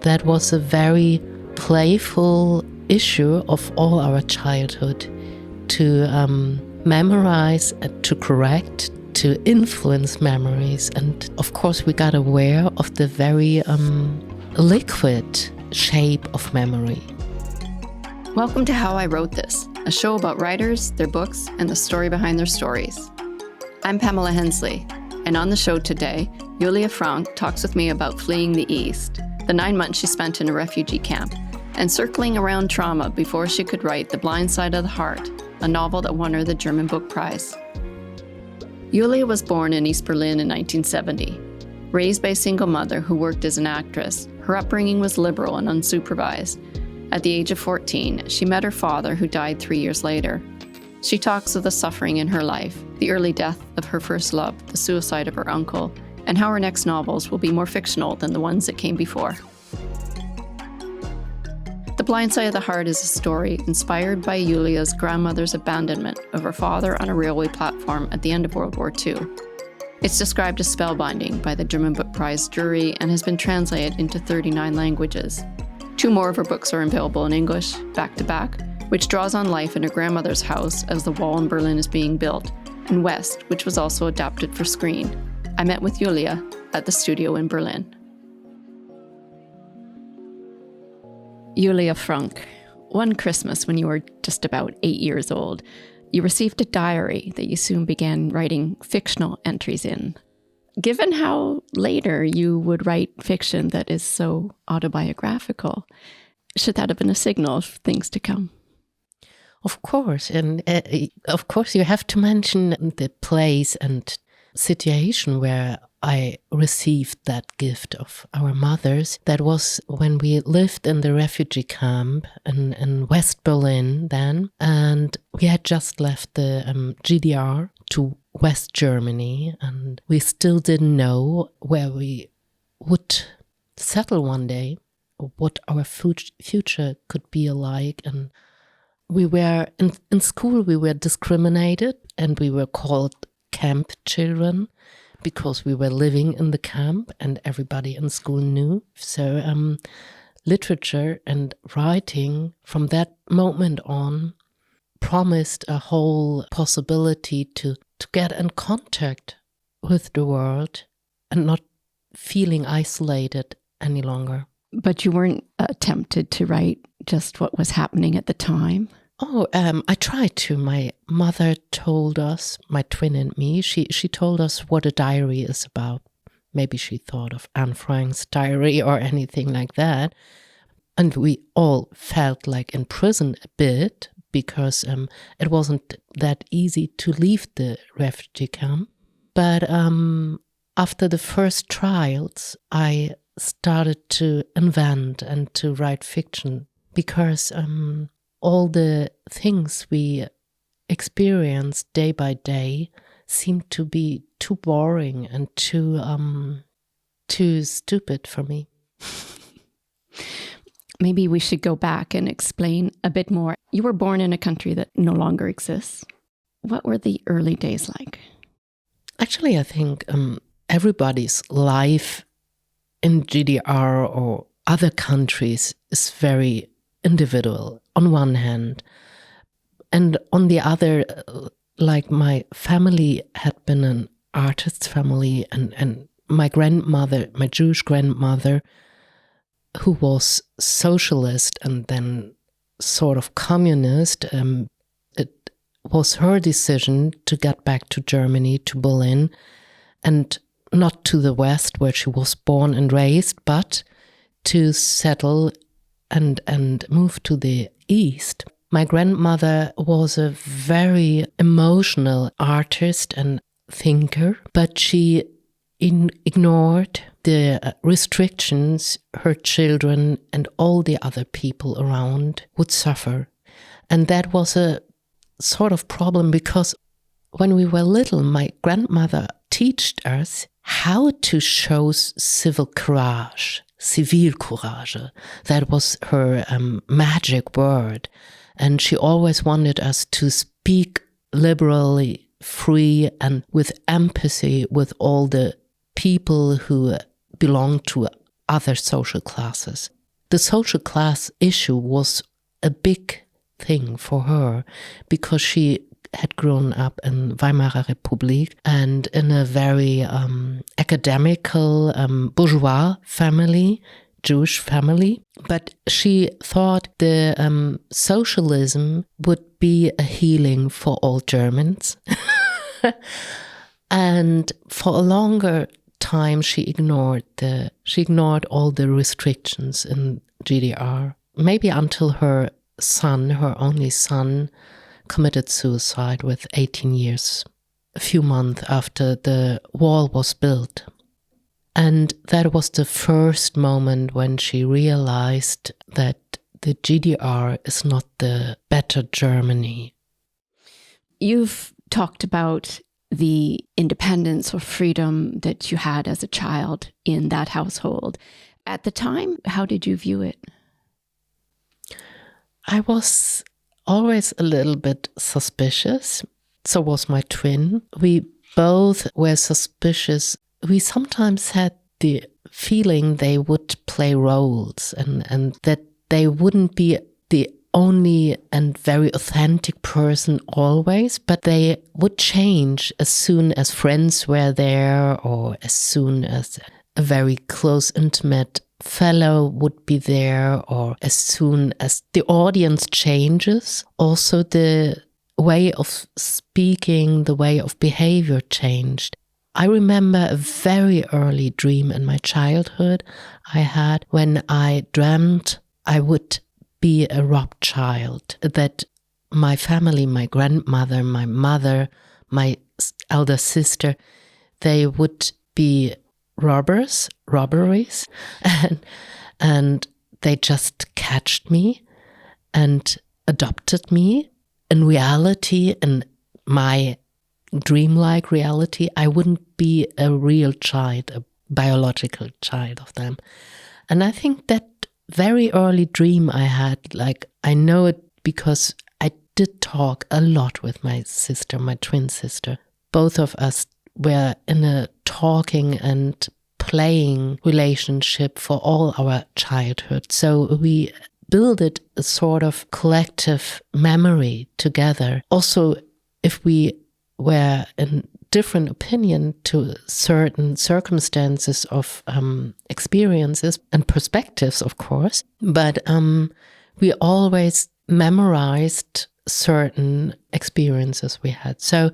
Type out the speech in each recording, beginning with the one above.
that was a very playful issue of all our childhood, to memorize, to correct, to influence memories. And of course we got aware of the very liquid shape of memory. Welcome to How I Wrote This, a show about writers, their books, and the story behind their stories. I'm Pamela Hensley, and on the show today, Julia Franck talks with me about fleeing the East, the 9 months she spent in a refugee camp, and circling around trauma before she could write The Blind Side of the Heart, a novel that won her the German Book Prize. Julia was born in East Berlin in 1970. Raised by a single mother who worked as an actress, her upbringing was liberal and unsupervised. At the age of 14, she met her father, who died 3 years later. She talks of the suffering in her life, the early death of her first love, the suicide of her uncle, and how her next novels will be more fictional than the ones that came before. The Blind Side of the Heart is a story inspired by Julia's grandmother's abandonment of her father on a railway platform at the end of World War II. It's described as spellbinding by the German Book Prize jury and has been translated into 39 languages. 2 more of her books are available in English, back to back, which draws on life in her grandmother's house as the wall in Berlin is being built, and West, which was also adapted for screen. I met with Julia at the studio in Berlin. Julia Franck, one Christmas when you were just about 8 years old, you received a diary that you soon began writing fictional entries in. Given how later you would write fiction that is so autobiographical, should that have been a signal of things to come? Of course, and of course you have to mention the place and situation where I received that gift of our mothers. That was when we lived in the refugee camp in West Berlin then, and we had just left the GDR to West Germany, and we still didn't know where we would settle one day, or what our future could be like. And we were in school, we were discriminated, and we were called camp children because we were living in the camp and everybody in school knew. So literature and writing from that moment on promised a whole possibility to get in contact with the world and not feeling isolated any longer. But you weren't tempted to write just what was happening at the time? Oh, I tried to. My mother told us, my twin and me, she told us what a diary is about. Maybe she thought of Anne Frank's diary or anything like that. And we all felt like in prison a bit because it wasn't that easy to leave the refugee camp. But after the first trials, I started to invent and to write fiction because all the things we experienced day by day seemed to be too boring and too stupid for me. Maybe we should go back and explain a bit more. You were born in a country that no longer exists. What were the early days like? Actually, I think everybody's life in GDR or other countries is very individual on one hand. And on the other, like my family had been an artist's family, and my grandmother, my Jewish grandmother, who was socialist and then sort of communist, it was her decision to get back to Germany, to Berlin, and not to the West where she was born and raised, but to settle and move to the East. My grandmother was a very emotional artist and thinker, but she ignored the restrictions her children and all the other people around would suffer. And that was a sort of problem because when we were little, my grandmother taught us how to show civil courage, That was her magic word. And she always wanted us to speak liberally, free, and with empathy with all the people who belong to other social classes. the social class issue was a big thing for her because she had grown up in Weimarer Republik and in a very academical bourgeois family, Jewish family. But she thought the socialism would be a healing for all Germans. And for a longer time, she ignored all the restrictions in GDR. Maybe until her only son, committed suicide with 18 years, a few months after the wall was built. And that was the first moment when she realized that the GDR is not the better Germany. You've talked about the independence or freedom that you had as a child in that household. At the time, how did you view it? I was always a little bit suspicious. So was my twin. We both were suspicious. We sometimes had the feeling they would play roles and that they wouldn't be the only and very authentic person always, but they would change as soon as friends were there or as soon as a very close, intimate fellow would be there, or as soon as the audience changes. Also the way of speaking, the way of behavior changed. I remember a very early dream in my childhood I had when I dreamt I would be a robbed child, that my family, my grandmother, my mother, my elder sister, they would be robberies, and they just catched me and adopted me. In reality, in my dreamlike reality, I wouldn't be a real child, a biological child of them. And I think that very early dream I had, like I know it because I did talk a lot with my sister, my twin sister. Both of us were in a talking and playing relationship for all our childhood. So we built a sort of collective memory together. Also, if we were in different opinion to certain circumstances of experiences and perspectives, of course, but we always memorized certain experiences we had. So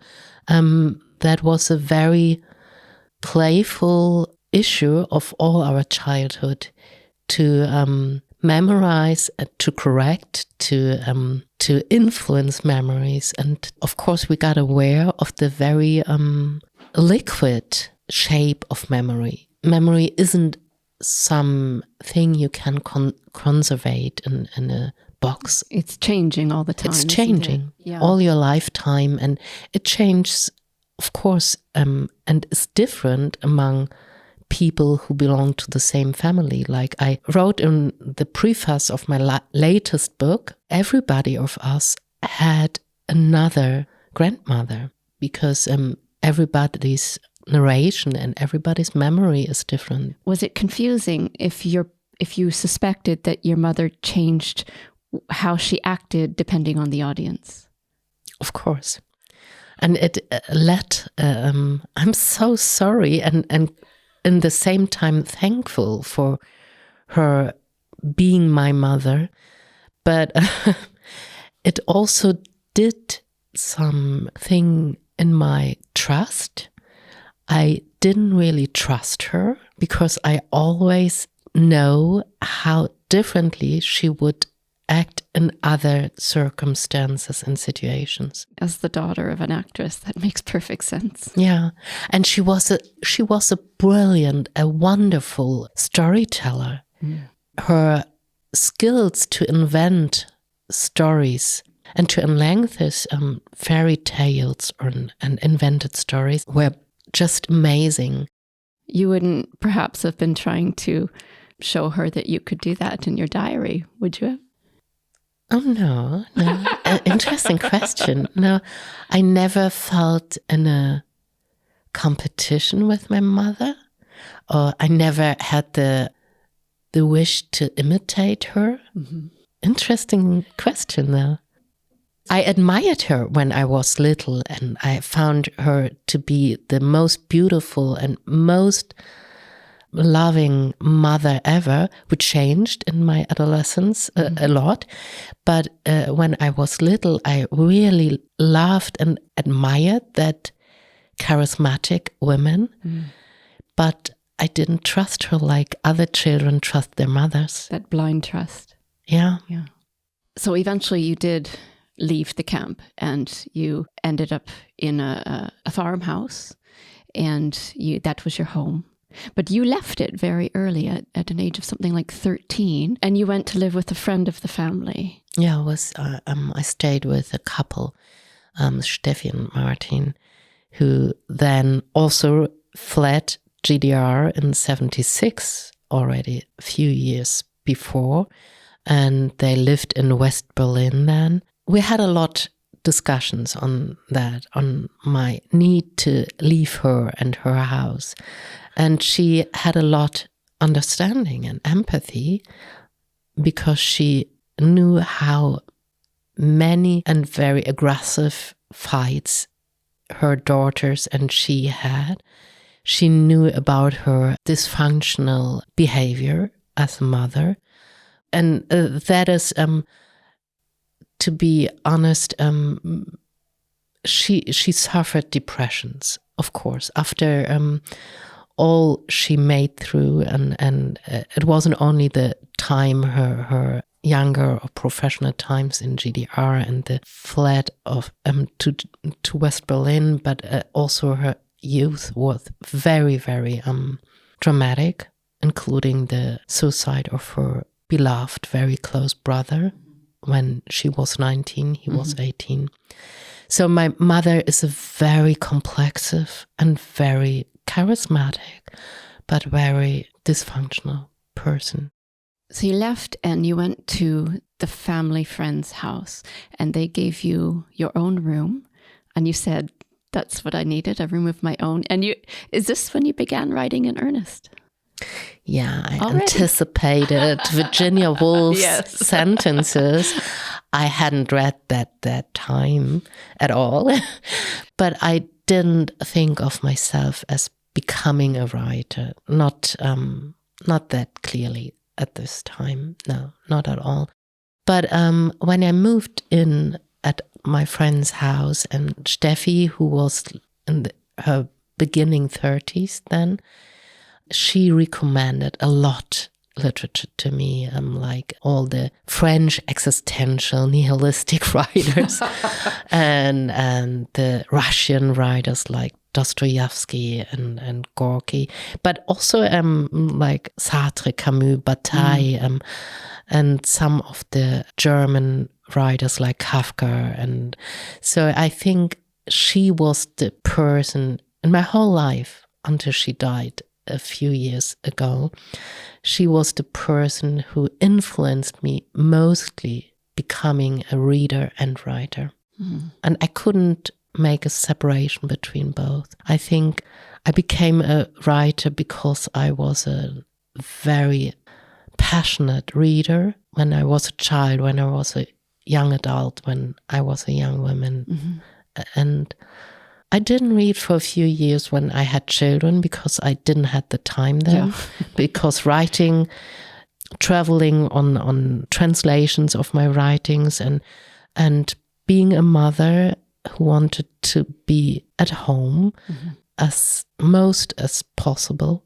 that was a very playful issue of all our childhood, to memorize, to correct, to influence memories. And of course, we got aware of the very liquid shape of memory. Memory isn't something you can conservate in a box. It's changing all the time. It's changing all your lifetime, and it changes, of course, and is different among people who belong to the same family. Like I wrote in the preface of my latest book, everybody of us had another grandmother, because everybody's narration and everybody's memory is different. Was it confusing if you suspected that your mother changed how she acted depending on the audience? Of course. And it led, I'm so sorry and in the same time thankful for her being my mother, but it also did something in my trust. I didn't really trust her because I always know how differently she would act in other circumstances and situations. As the daughter of an actress, that makes perfect sense. Yeah, and she was a brilliant, a wonderful storyteller. Mm. Her skills to invent stories and to lengthen fairy tales and invented stories were just amazing. You wouldn't perhaps have been trying to show her that you could do that in your diary, would you have? Oh, no. Interesting question. No, I never felt in a competition with my mother, or I never had the the wish to imitate her? Mm-hmm. Interesting question, though. I admired her when I was little, and I found her to be the most beautiful and most loving mother ever, which changed in my adolescence a lot. But when I was little, I really loved and admired that charismatic women. But I didn't trust her like other children trust their mothers. That blind trust. Yeah. Yeah. So eventually you did leave the camp and you ended up in a farmhouse, and that was your home. But you left it very early at an age of something like 13, and you went to live with a friend of the family. Yeah, I stayed with a couple, Steffi and Martin, who then also fled GDR in 1976, already a few years before, and they lived in West Berlin then. We had a lot discussions on that, on my need to leave her and her house. And she had a lot understanding and empathy because she knew how many and very aggressive fights her daughters and she had. She knew about her dysfunctional behavior as a mother. And that is, to be honest, she suffered depressions, of course, after all she made through, and it wasn't only the time her younger or professional times in GDR and the flight of to West Berlin, but also her youth was very, very dramatic, including the suicide of her beloved, very close brother. When she was 19, he was 18. So my mother is a very complex and very charismatic, but very dysfunctional person. So you left and you went to the family friend's house, and they gave you your own room, and you said, that's what I needed, a room of my own. And is this when you began writing in earnest? Yeah, I Already? anticipated Virginia Woolf's Yes. sentences. I hadn't read that time at all, but I didn't think of myself as becoming a writer. Not that clearly at this time. No, not at all. But when I moved in at my friend's house, and Steffi, who was in her beginning 30s then, she recommended a lot literature to me, like all the French existential nihilistic writers and the Russian writers like Dostoevsky and Gorky, but also like Sartre, Camus, Bataille, and some of the German writers like Kafka. And so I think she was the person in my whole life until she died a few years ago. She was the person who influenced me mostly becoming a reader and writer. And I couldn't make a separation between both. I think I became a writer because I was a very passionate reader when I was a child, when I was a young adult, when I was a young woman. And I didn't read for a few years when I had children because I didn't have the time then. Yeah. Because writing, traveling on translations of my writings and being a mother who wanted to be at home as most as possible,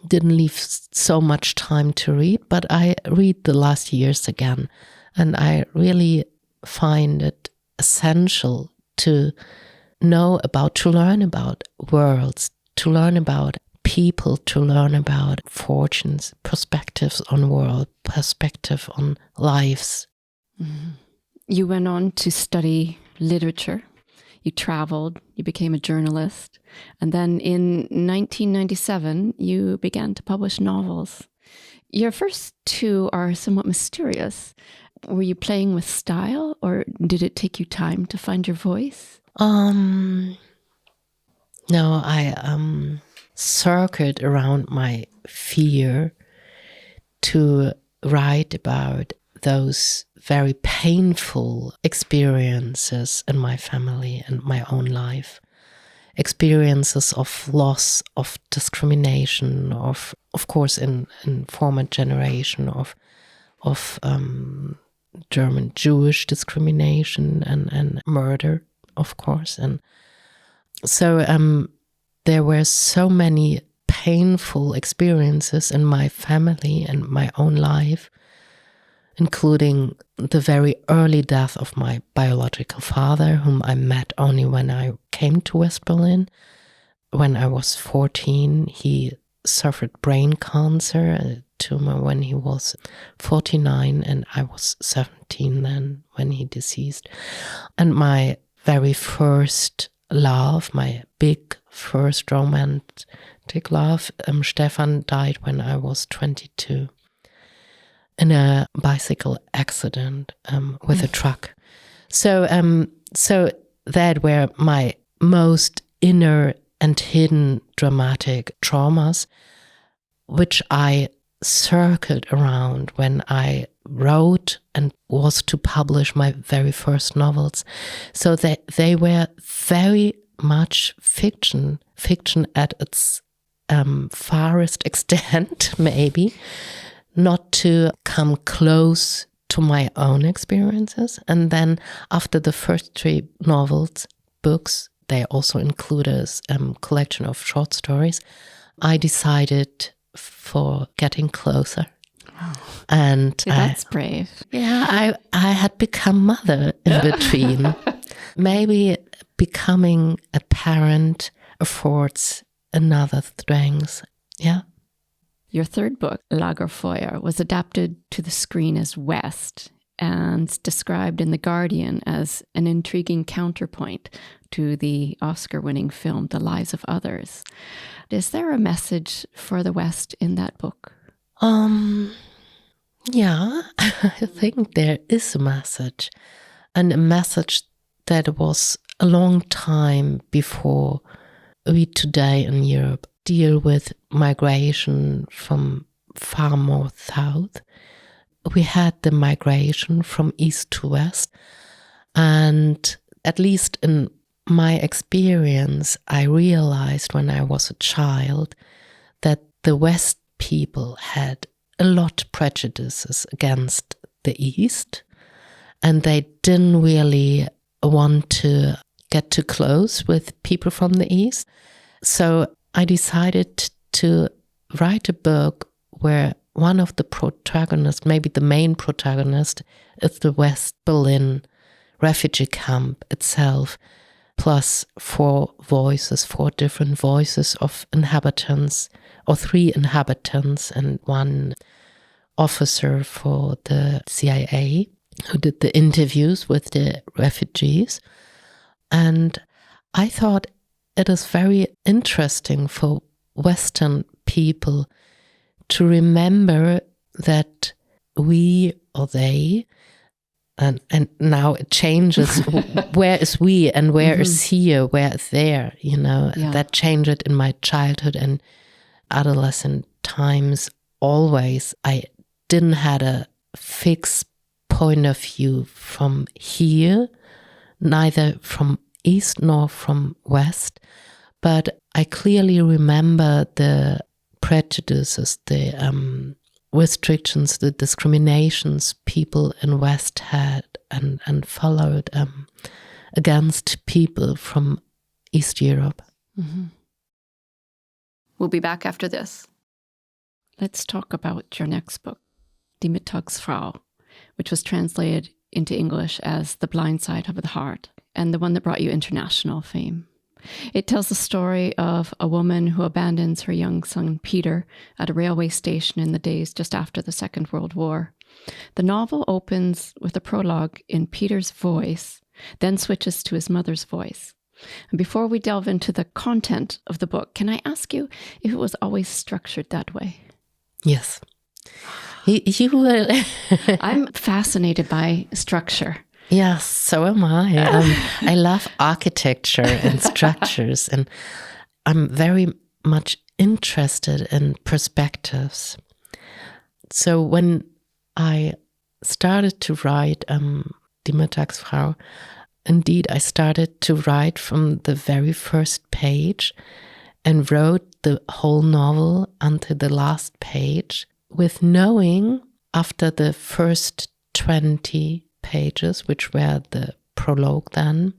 didn't leave so much time to read, but I read the last years again. And I really find it essential to learn about worlds, to learn about people, to learn about fortunes, perspectives on world, perspective on lives. You went on to study literature. You traveled, you became a journalist. And then in 1997, you began to publish novels. Your first two are somewhat mysterious. Were you playing with style, or did it take you time to find your voice? No, I circled around my fear to write about those very painful experiences in my family and my own life. Experiences of loss, of discrimination, of course, in former generation of German Jewish discrimination and murder, of course. And so there were so many painful experiences in my family and my own life, including the very early death of my biological father, whom I met only when I came to West Berlin. When I was 14, he suffered brain cancer, a tumor, when he was 49, and I was 17 then when he deceased. And my very first love, my big first romantic love, Stefan, died when I was 22 in a bicycle accident with a truck. So that were my most inner and hidden dramatic traumas, which I circled around when I wrote and was to publish my very first novels. So that they were very much fiction at its farthest extent, maybe, not to come close to my own experiences. And then after the first 3 books, they also include a collection of short stories, I decided for getting closer. Oh. And that's brave. Yeah, I had become mother in between. Maybe becoming a parent affords another strength. Yeah. Your third book, Lagerfeuer, was adapted to the screen as West and described in The Guardian as an intriguing counterpoint to the Oscar-winning film The Lives of Others. Is there a message for the West in that book? Yeah, I think there is a message, and a message that was a long time before we today in Europe deal with migration from far more south. We had the migration from east to west, and at least in my experience, I realized when I was a child that the West people had a lot of prejudices against the East, and they didn't really want to get too close with people from the East. So I decided to write a book where one of the protagonists, maybe the main protagonist, is the West Berlin refugee camp itself, plus 4 different voices of inhabitants, or 3 inhabitants and 1 officer for the CIA who did the interviews with the refugees. And I thought it is very interesting for Western people to remember that we or they, and now it changes, where is we and where is here, where is there, that changed in my childhood and adolescent times always. I didn't have a fixed point of view from here, neither from east nor from west, but I clearly remember the prejudices, the restrictions, the discriminations people in West had and followed against people from East Europe. Mm-hmm. We'll be back after this. Let's talk about your next book, Die Mittagsfrau, which was translated into English as The Blind Side of the Heart, and the one that brought you international fame. It tells the story of a woman who abandons her young son Peter at a railway station in the days just after the Second World War. The novel opens with a prologue in Peter's voice, then switches to his mother's voice. And before we delve into the content of the book, can I ask you if it was always structured that way? Yes. You will. I'm fascinated by structure. Yes, so am I. I love architecture and structures, and I'm very much interested in perspectives. So when I started to write Die Mittagsfrau, indeed I started to write from the very first page and wrote the whole novel until the last page, with knowing after the first 20 pages, which were the prologue then,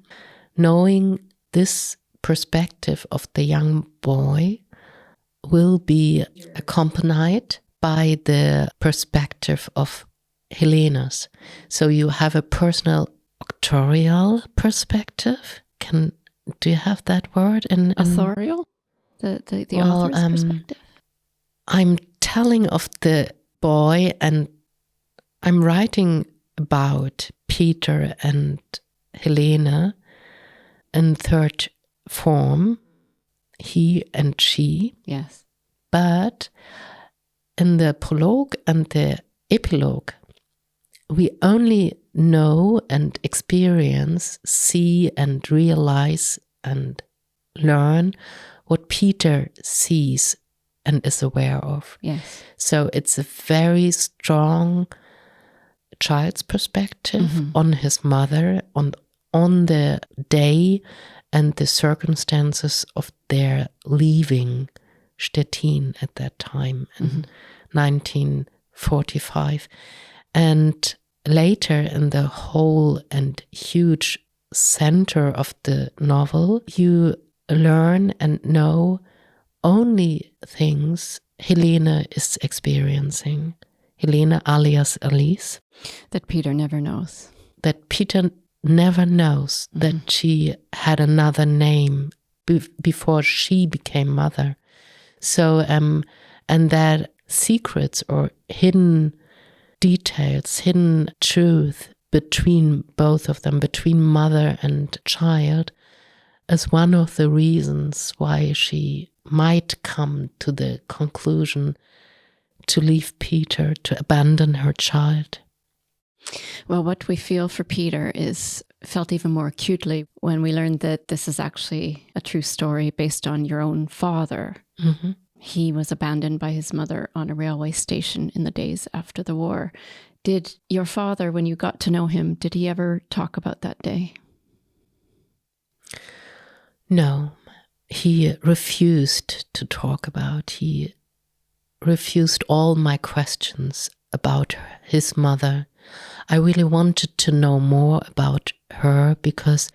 knowing this perspective of the young boy will be accompanied by the perspective of Helena's. So you have a personal authorial perspective. Do you have that word? Authorial? The author's perspective? I'm telling of the boy, and I'm writing about Peter and Helena in third form, he and she. Yes. But in the prologue and the epilogue, we only know and experience, see and realize and learn what Peter sees and is aware of. Yes. So it's a very strong child's perspective on his mother, on the day and the circumstances of their leaving Stettin at that time in 1945. And later in the whole and huge center of the novel, you learn and know only things Helena is experiencing. Helena alias Alice. That Peter never knows. That Peter never knows that she had another name before she became mother. So, and that secrets or hidden details, hidden truth between both of them, between mother and child, is one of the reasons why she might come to the conclusion to leave Peter, to abandon her child. Well, what we feel for Peter is felt even more acutely when we learned that this is actually a true story based on your own father. Mm-hmm. He was abandoned by his mother on a railway station in the days after the war. Did your father, when you got to know him, did he ever talk about that day? No, he refused to talk about. He refused all my questions about his mother. I really wanted to know more about her because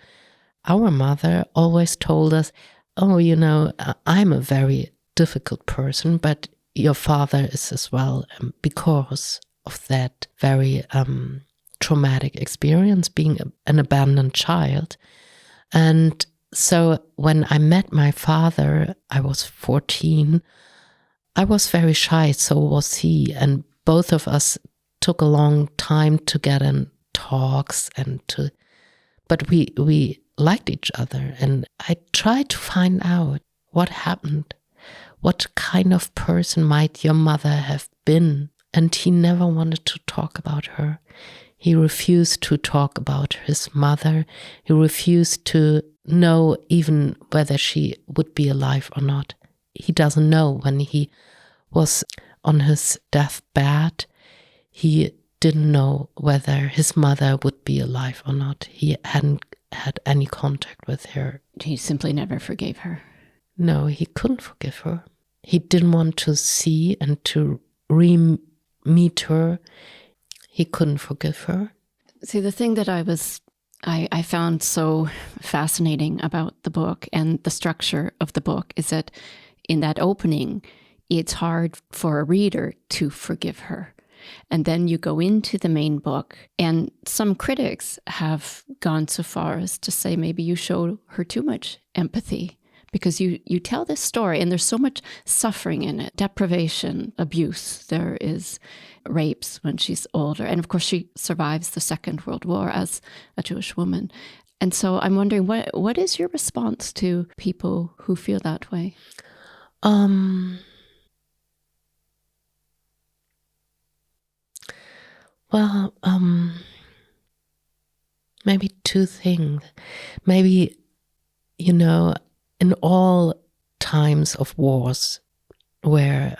our mother always told us, oh, you know, I'm a very difficult person, but your father is as well, because of that very traumatic experience, being an abandoned child. And so when I met my father, I was 14. I was very shy, so was he. And both of us took a long time to get in talks but we liked each other. And I tried to find out what happened. What kind of person might your mother have been? And he never wanted to talk about her. He refused to talk about his mother. He refused to know even whether she would be alive or not. He doesn't know. When he was on his deathbed, he didn't know whether his mother would be alive or not. He hadn't had any contact with her. He simply never forgave her. No, he couldn't forgive her. He didn't want to see and to re-meet her. He couldn't forgive her. See, the thing that I found so fascinating about the book and the structure of the book is that in that opening, it's hard for a reader to forgive her. And then you go into the main book, and some critics have gone so far as to say maybe you show her too much empathy because you tell this story and there's so much suffering in it, deprivation, abuse. There is rapes when she's older. And of course, she survives the Second World War as a Jewish woman. And so I'm wondering, what is your response to people who feel that way? Well, maybe two things. Maybe, you know, in all times of wars where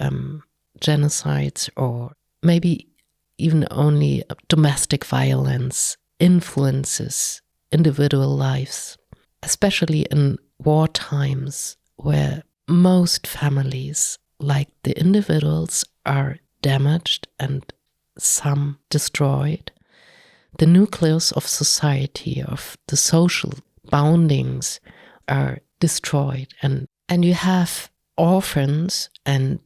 genocides or maybe even only domestic violence influences individual lives, especially in war times where most families, like the individuals, are damaged and some destroyed. The nucleus of society, of the social boundings, are destroyed. And you have orphans and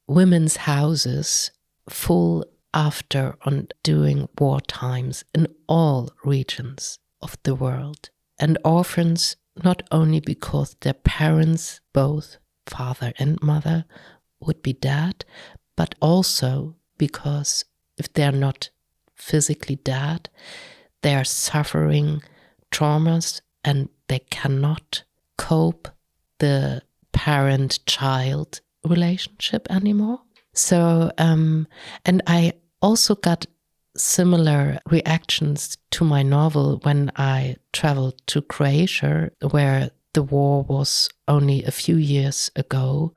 women's houses full after and during war times in all regions of the world. And orphans not only because their parents, both father and mother, would be dead, but also because if they're not physically dead, they are suffering traumas and they cannot cope the parent-child relationship anymore. So, and I also got similar reactions to my novel when I traveled to Croatia, where the war was only a few years ago.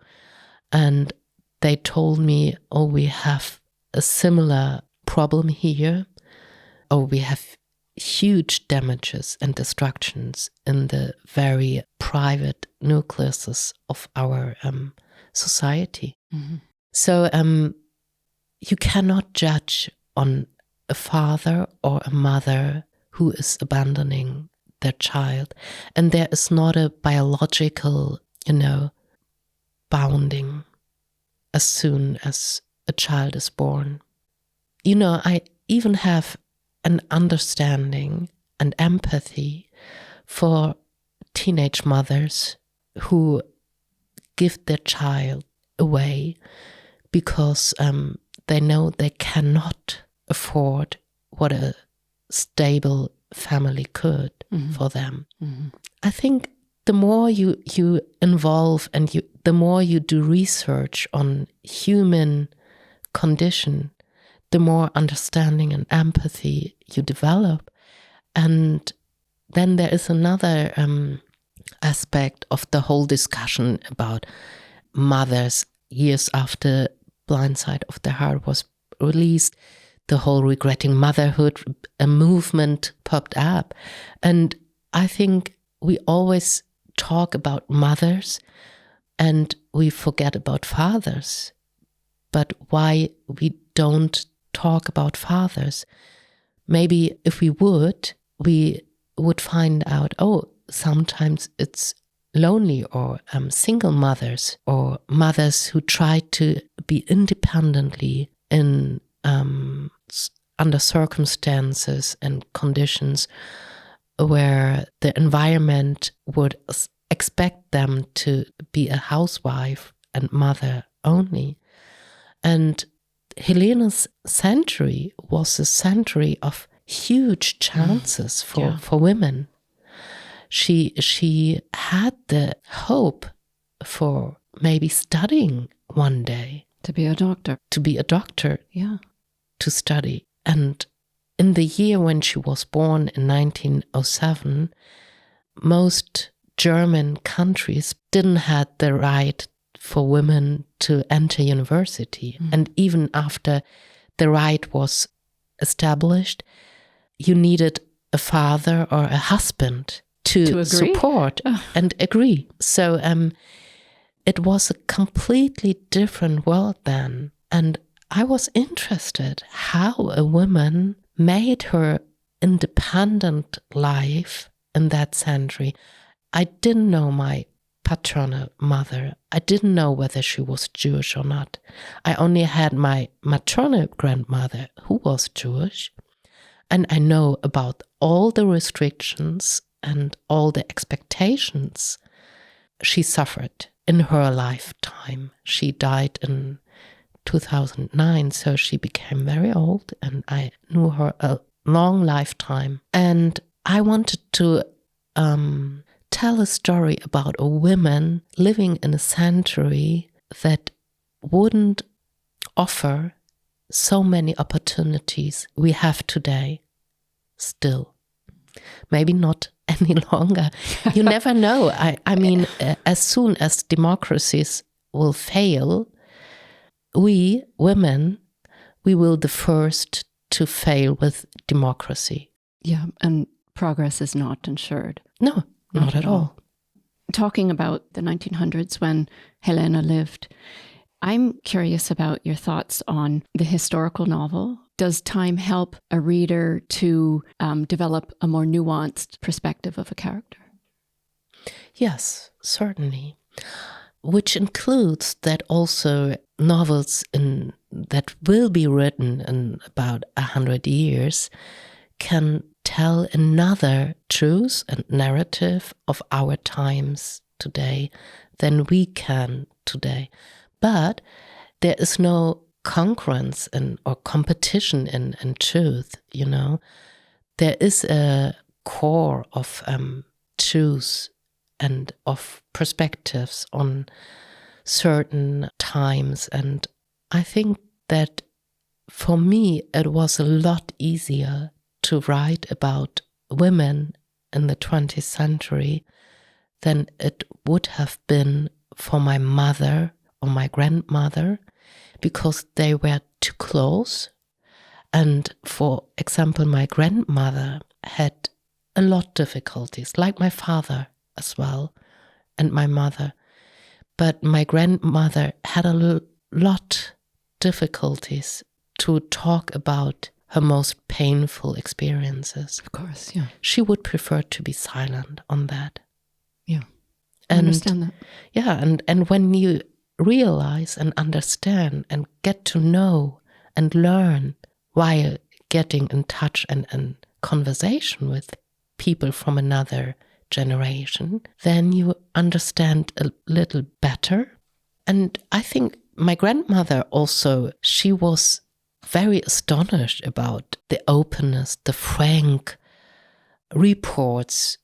And they told me, oh, we have a similar problem here. Oh, we have huge damages and destructions in the very private nucleuses of our society. Mm-hmm. So you cannot judge on a father or a mother who is abandoning their child. And there is not a biological, bounding as soon as a child is born. I even have an understanding and empathy for teenage mothers who give their child away because they know they cannot afford what a stable family could for them. Mm-hmm. I think the more you involve and the more you do research on human condition, the more understanding and empathy you develop. And then there is another aspect of the whole discussion about mothers. Years after Blind Side of the Heart was released, the whole regretting motherhood, a movement popped up. And I think we always talk about mothers and we forget about fathers. But why we don't talk about fathers? Maybe if we would find out, sometimes it's lonely or single mothers or mothers who try to be independently in under circumstances and conditions where the environment would expect them to be a housewife and mother only. And Helena's century was a century of huge chances for women. She had the hope for maybe studying one day. To be a doctor. Yeah. To study. And in the year when she was born in 1907, most German countries didn't have the right for women to enter university. Mm. And even after the right was established, you needed a father or a husband to support and agree. So it was a completely different world then. And I was interested how a woman made her independent life in that century. I didn't know my paternal mother. I didn't know whether she was Jewish or not. I only had my maternal grandmother who was Jewish. And I know about all the restrictions and all the expectations she suffered in her lifetime. She died in 2009, so she became very old, and I knew her a long lifetime. And I wanted to tell a story about a woman living in a century that wouldn't offer so many opportunities we have today still. Maybe not any longer. You never know. I mean, as soon as democracies will fail, we women we will the first to fail with democracy. Yeah, and progress is not ensured. No, not at all. Talking about the 1900s when Helena lived, I'm curious about your thoughts on the historical novel. Does time help a reader to develop a more nuanced perspective of a character? Yes, certainly. Which includes that also novels that will be written in about 100 years can tell another truth and narrative of our times today than we can today. But there is no concurrence or competition in truth, you know. There is a core of truth and of perspectives on certain times. And I think that for me, it was a lot easier to write about women in the 20th century than it would have been for my mother or my grandmother, because they were too close. And for example, my grandmother had a lot of difficulties, like my father as well, and my mother. But my grandmother had a lot difficulties to talk about her most painful experiences. Of course, yeah. She would prefer to be silent on that. Yeah, I understand that. Yeah, and when you realize and understand and get to know and learn while getting in touch and in conversation with people from another generation, then you understand a little better. And I think my grandmother also, she was very astonished about the openness, the frank reports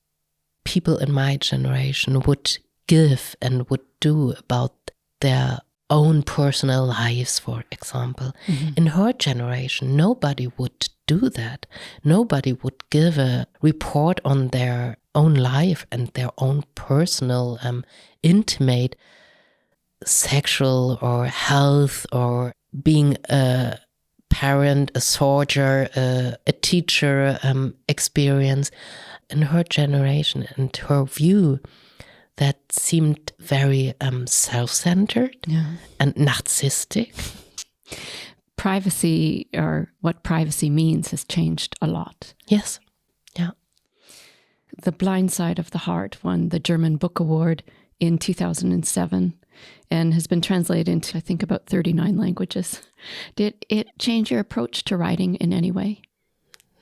people in my generation would give and would do about their own personal lives, for example. Mm-hmm. In her generation, nobody would do that. Nobody would give a report on their own life and their own personal, intimate sexual or health or being a parent, a soldier, a teacher experience. In her generation and her view, that seemed very self-centered and narcissistic. Privacy, or what privacy means, has changed a lot. Yes, yeah. The Blind Side of the Heart won the German Book Award in 2007 and has been translated into, I think, about 39 languages. Did it change your approach to writing in any way?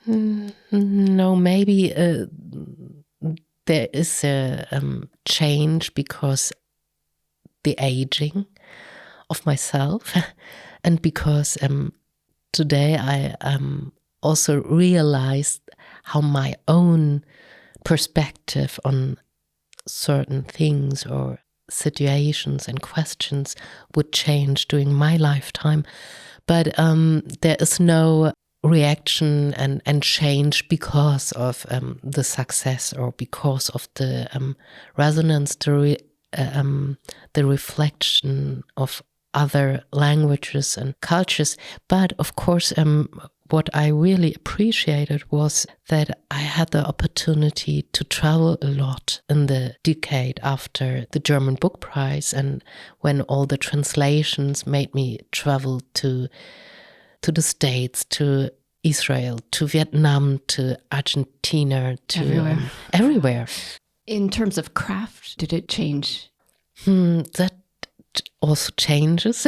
No, maybe there is a change because the aging of myself and because today I also realized how my own perspective on certain things or situations and questions would change during my lifetime. But there is no reaction and change because of the success or because of the resonance, the reflection of other languages and cultures. But of course, what I really appreciated was that I had the opportunity to travel a lot in the decade after the German Book Prize, and when all the translations made me travel to the States, to Israel, to Vietnam, to Argentina, to everywhere. In terms of craft, did it change? That also changes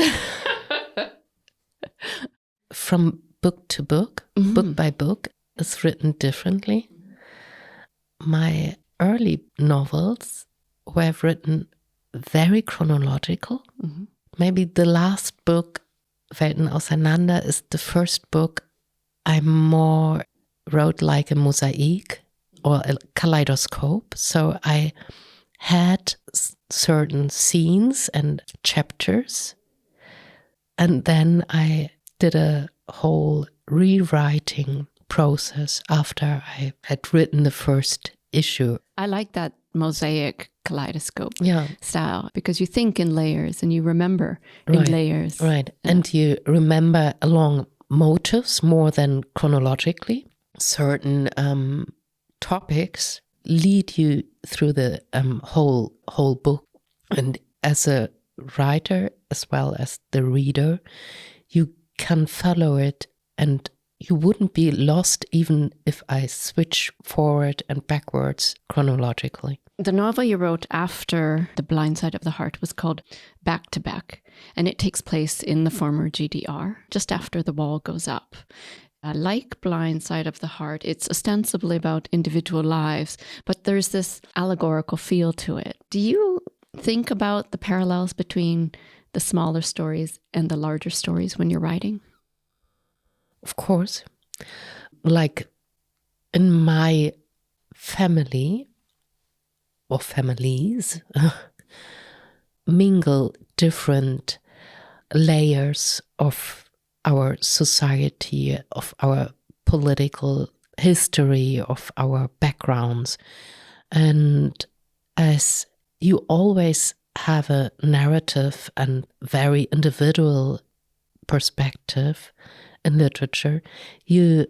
from book to book, book by book, is written differently. My early novels were written very chronological. Maybe the last book, Welten auseinander, is the first book I more wrote like a mosaic or a kaleidoscope. So I had certain scenes and chapters, and then I did a whole rewriting process after I had written the first issue. I like that mosaic kaleidoscope style, because you think in layers and you remember in layers. Right. And you remember along motives more than chronologically. Certain topics lead you through the whole book. And as a writer, as well as the reader, you can follow it, and you wouldn't be lost even if I switch forward and backwards chronologically. The novel you wrote after The Blind Side of the Heart was called Back to Back, and it takes place in the former GDR, just after the wall goes up. Like Blind Side of the Heart, it's ostensibly about individual lives, but there's this allegorical feel to it. Do you think about the parallels between the smaller stories and the larger stories when you're writing? Of course. Like in my family, or families, mingle different layers of our society, of our political history, of our backgrounds. And as you always have a narrative and very individual perspective in literature, you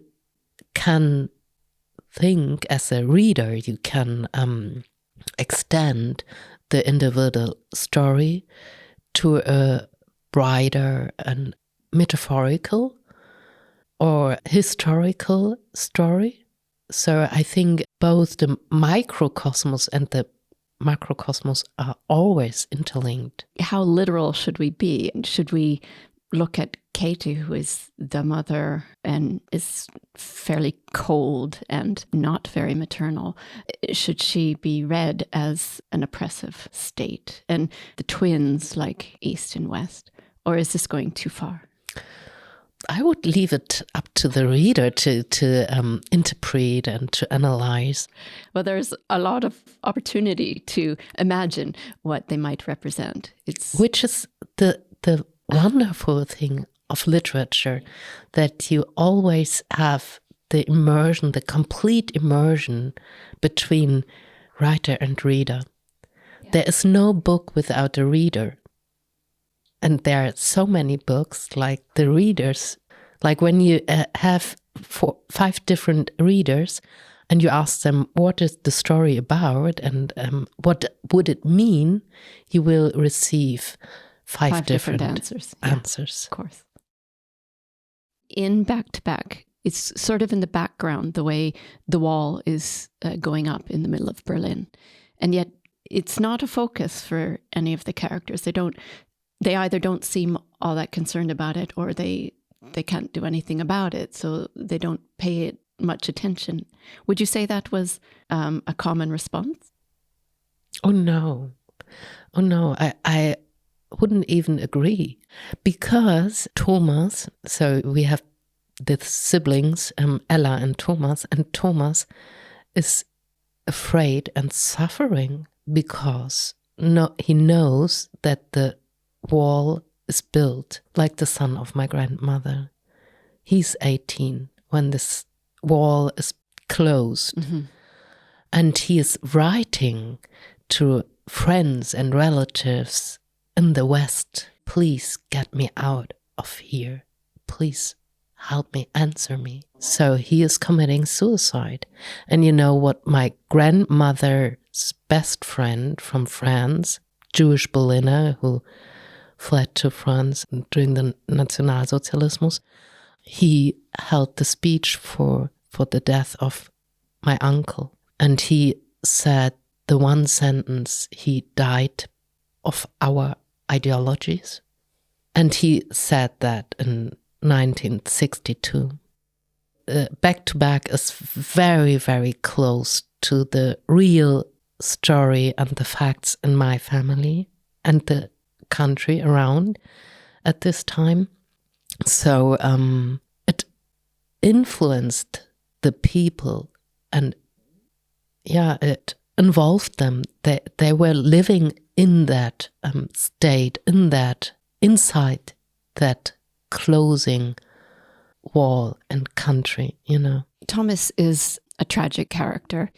can think as a reader, you can extend the individual story to a brighter and metaphorical or historical story. So I think both the microcosmos and the macrocosmos are always interlinked. How literal should we be? Should we look at Katie, who is the mother and is fairly cold and not very maternal? Should she be read as an oppressive state? And the twins like East and West? Or is this going too far? I would leave it up to the reader to interpret and to analyze. Well, there's a lot of opportunity to imagine what they might represent. Which is the wonderful thing of literature, that you always have the immersion, the complete immersion between writer and reader. Yeah. There is no book without a reader. And there are so many books, like the readers, like when you have 5 different readers and you ask them, what is the story about and what would it mean, you will receive 5 different answers. Yeah, of course. In Back to Back, it's sort of in the background, the way the wall is going up in the middle of Berlin. And yet it's not a focus for any of the characters. They either don't seem all that concerned about it, or they can't do anything about it, so they don't pay it much attention. Would you say that was a common response? Oh no. I wouldn't even agree, because Thomas, so we have the siblings, Ella and Thomas is afraid and suffering because he knows that the wall is built like the son of my grandmother. He's 18 when this wall is closed. Mm-hmm. And he is writing to friends and relatives in the West, please get me out of here. Please help me, answer me. So he is committing suicide. And you know what my grandmother's best friend from France, Jewish Berliner who fled to France during the Nationalsozialismus, he held the speech for the death of my uncle. And he said the one sentence, he died of our ideologies. And he said that in 1962. Back to Back is very, very close to the real story and the facts in my family and the country around at this time. So it influenced the people, and it involved them. They were living in that state, inside that closing wall and country, Thomas is a tragic character.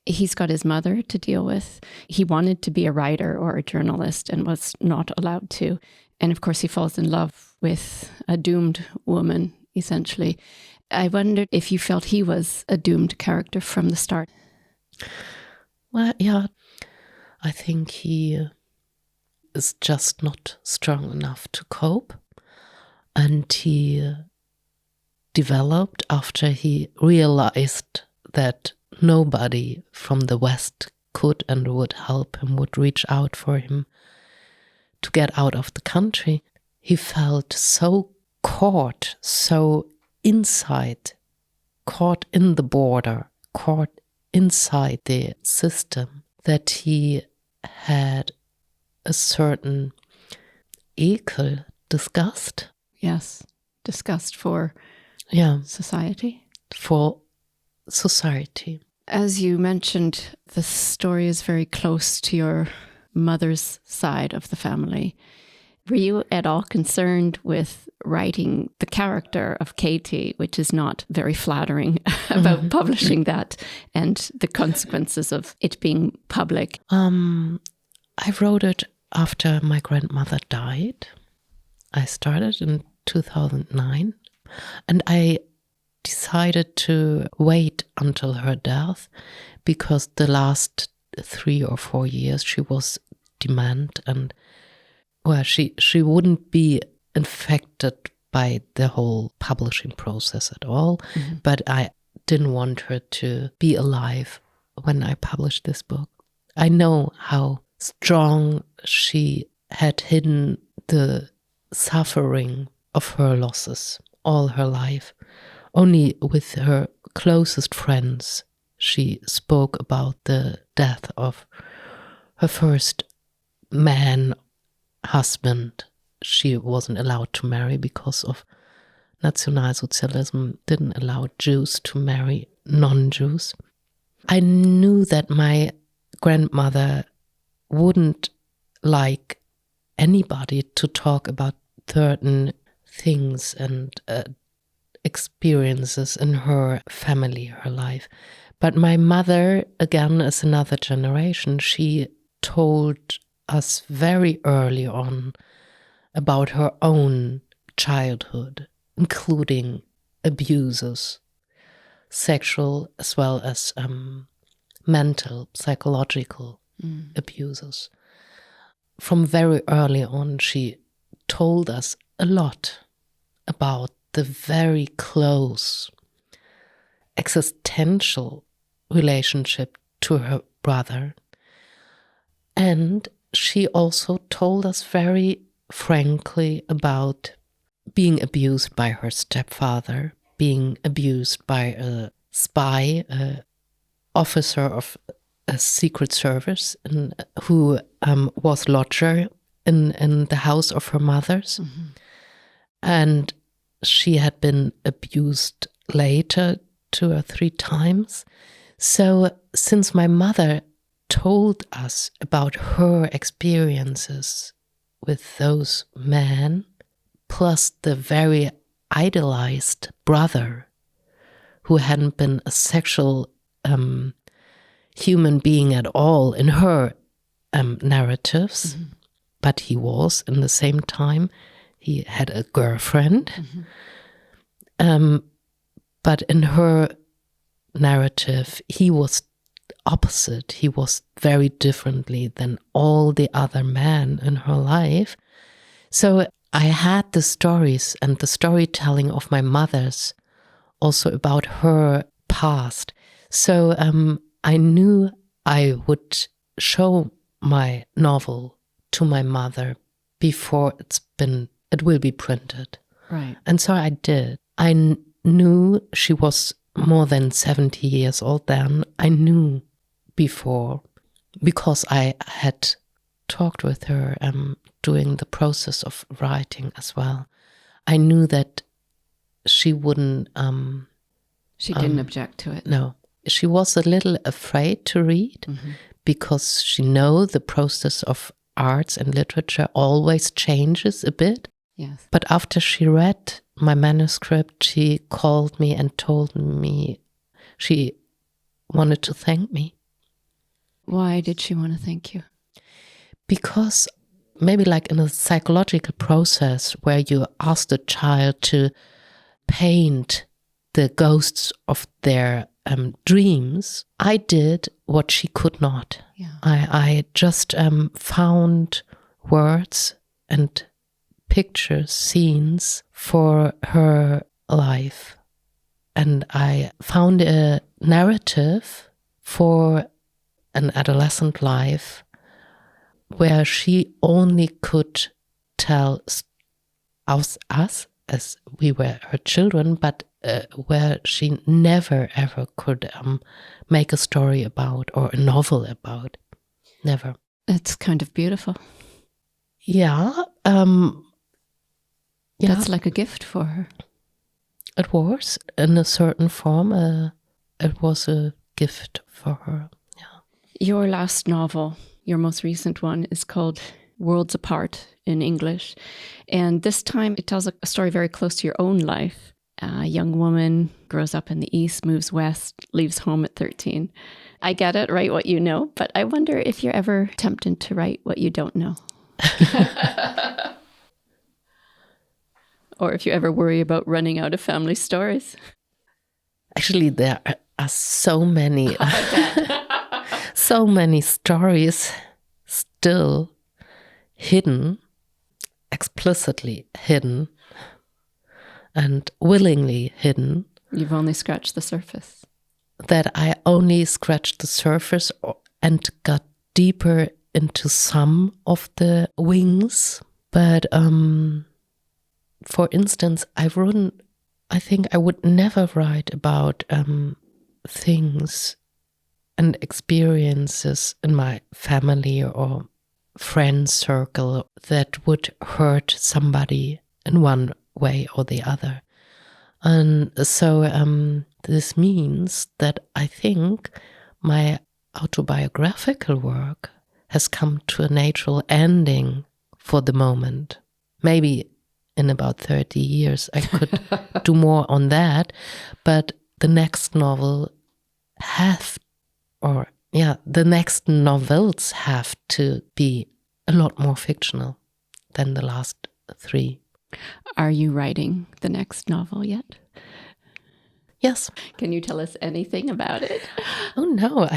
He's got his mother to deal with. He wanted to be a writer or a journalist and was not allowed to. And of course, he falls in love with a doomed woman essentially. I wondered if you felt he was a doomed character from the start. Well, yeah, I think he is just not strong enough to cope. And he developed after he realized that nobody from the West could and would help him, would reach out for him to get out of the country. He felt so caught, so inside, caught in the border, caught inside the system, that he had a certain ekel, disgust. Yes, disgust for society. For society. As you mentioned, the story is very close to your mother's side of the family. Were you at all concerned with writing the character of Katie, which is not very flattering, about publishing that and the consequences of it being public? I wrote it after my grandmother died. I started in 2009, and I decided to wait until her death because the last 3 or 4 years she was dement, and she wouldn't be infected by the whole publishing process at all. But I didn't want her to be alive when I published this book. I know how strong she had hidden the suffering of her losses all her life. Only with her closest friends she spoke about the death of her first man husband. She wasn't allowed to marry because of Nationalsozialism didn't allow Jews to marry non-Jews. I knew that my grandmother wouldn't like anybody to talk about certain things and experiences in her family, her life. But my mother, again, is another generation. She told us very early on about her own childhood, including abuses, sexual as well as mental, psychological abuses. From very early on, she told us a lot about the very close existential relationship to her brother. And she also told us very frankly about being abused by her stepfather, being abused by a spy, an officer of a secret service, who was lodger in the house of her mother's. And she had been abused later 2 or 3 times. So since my mother told us about her experiences with those men, plus the very idolized brother who hadn't been a sexual human being at all in her narratives, but he was in the same time. He had a girlfriend, but in her narrative, he was opposite. He was very differently than all the other men in her life. So I had the stories and the storytelling of my mother's also about her past. So I knew I would show my novel to my mother before it will be printed. Right. And so I did. I knew she was more than 70 years old then. I knew before because I had talked with her during the process of writing as well. I knew that she wouldn't... she didn't object to it. No. She was a little afraid to read because she knows the process of arts and literature always changes a bit. Yes. But after she read my manuscript, she called me and told me she wanted to thank me. Why did she want to thank you? Because maybe like in a psychological process where you ask the child to paint the ghosts of their dreams, I did what she could not. Yeah. I just found words and pictures, scenes for her life. And I found a narrative for an adolescent life where she only could tell us as we were her children, but where she never ever could make a story about or a novel about. Never. It's kind of beautiful. Yeah. That's like a gift for her. It was, in a certain form, it was a gift for her. Yeah. Your last novel, your most recent one, is called Worlds Apart in English. And this time it tells a story very close to your own life. A young woman grows up in the East, moves west, leaves home at 13. I get it, write what you know, but I wonder if you're ever tempted to write what you don't know. Or if you ever worry about running out of family stories. Actually, there are so many, so many stories still hidden, explicitly hidden, and willingly hidden. You've only scratched the surface. That I only scratched the surface and got deeper into some of the wings. But for instance, I think I would never write about things and experiences in my family or friend circle that would hurt somebody in one way or the other. And so this means that I think my autobiographical work has come to a natural ending for the moment. Maybe in about 30 years I could do more on that, but the next novel the next novels have to be a lot more fictional than the last 3. Are you writing the next novel yet? Yes. Can you tell us anything about it? Oh no,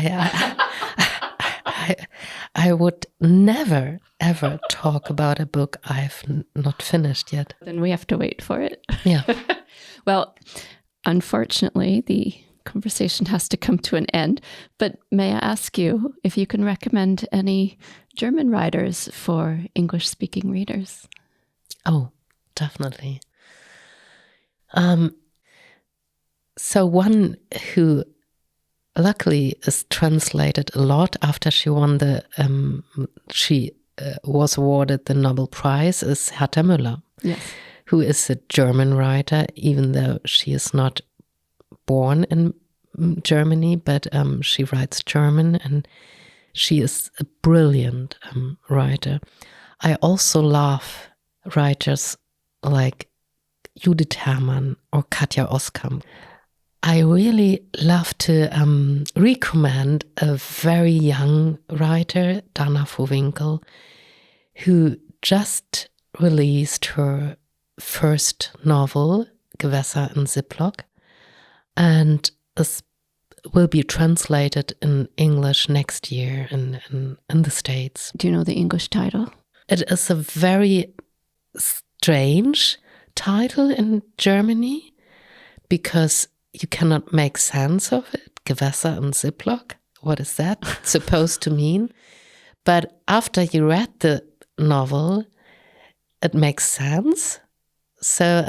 I would never ever talk about a book I've not finished yet. Then we have to wait for it. Yeah. Well, unfortunately, the conversation has to come to an end. But may I ask you if you can recommend any German writers for English-speaking readers? Oh, definitely. So one who luckily is translated a lot after she won she was awarded the Nobel Prize is Herta Müller, yes, who is a German writer, even though she is not born in Germany, but she writes German and she is a brilliant writer. I also love writers like Judith Herrmann or Katja Oskamp. I really love to recommend a very young writer, Dana Vohwinkel, who just released her first novel, Gewässer in Ziploc, and will be translated in English next year in the States. Do you know the English title? It is a very strange title in Germany because you cannot make sense of it. Gewässer in Ziploc. What is that supposed to mean? But after you read the novel, it makes sense. So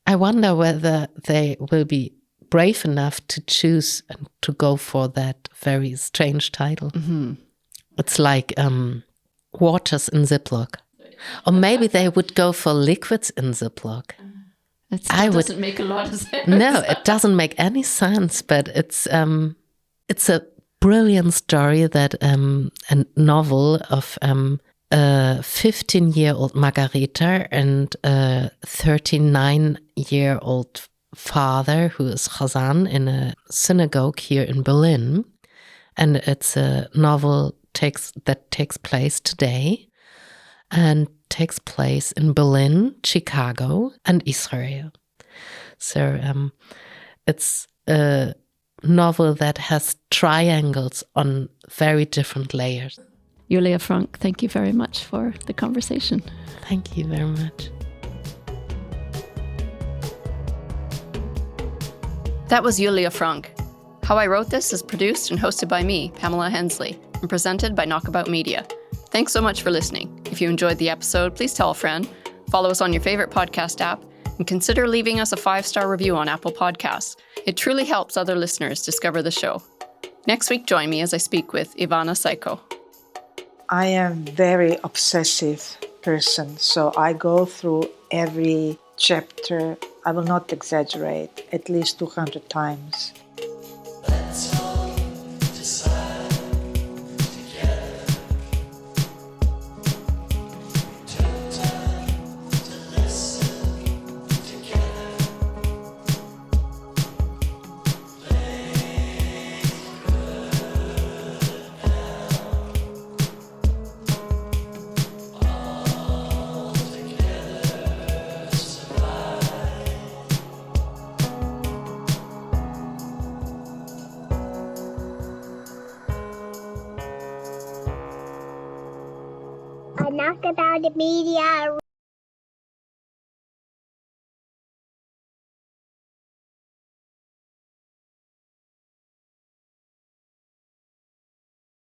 I wonder whether they will be brave enough to choose and to go for that very strange title. Mm-hmm. It's like waters in Ziploc. Or maybe they would go for liquids in Ziploc. It doesn't make a lot of sense. No, it doesn't make any sense, but it's a brilliant story that a novel of a 15-year-old Margarita and a 39-year-old father who is Chazan in a synagogue here in Berlin. And it's a novel that takes place today and takes place in Berlin, Chicago, and Israel. So it's a novel that has triangles on very different layers. Julia Franck, thank you very much for the conversation. Thank you very much. That was Julia Franck. How I Wrote This is produced and hosted by me, Pamela Hensley, and presented by Knockabout Media. Thanks so much for listening. If you enjoyed the episode, please tell a friend, follow us on your favorite podcast app, and consider leaving us a 5-star review on Apple Podcasts. It truly helps other listeners discover the show. Next week, join me as I speak with Ivana Saiko. I am a very obsessive person, so I go through every chapter, I will not exaggerate, at least 200 times. Knockabout Media.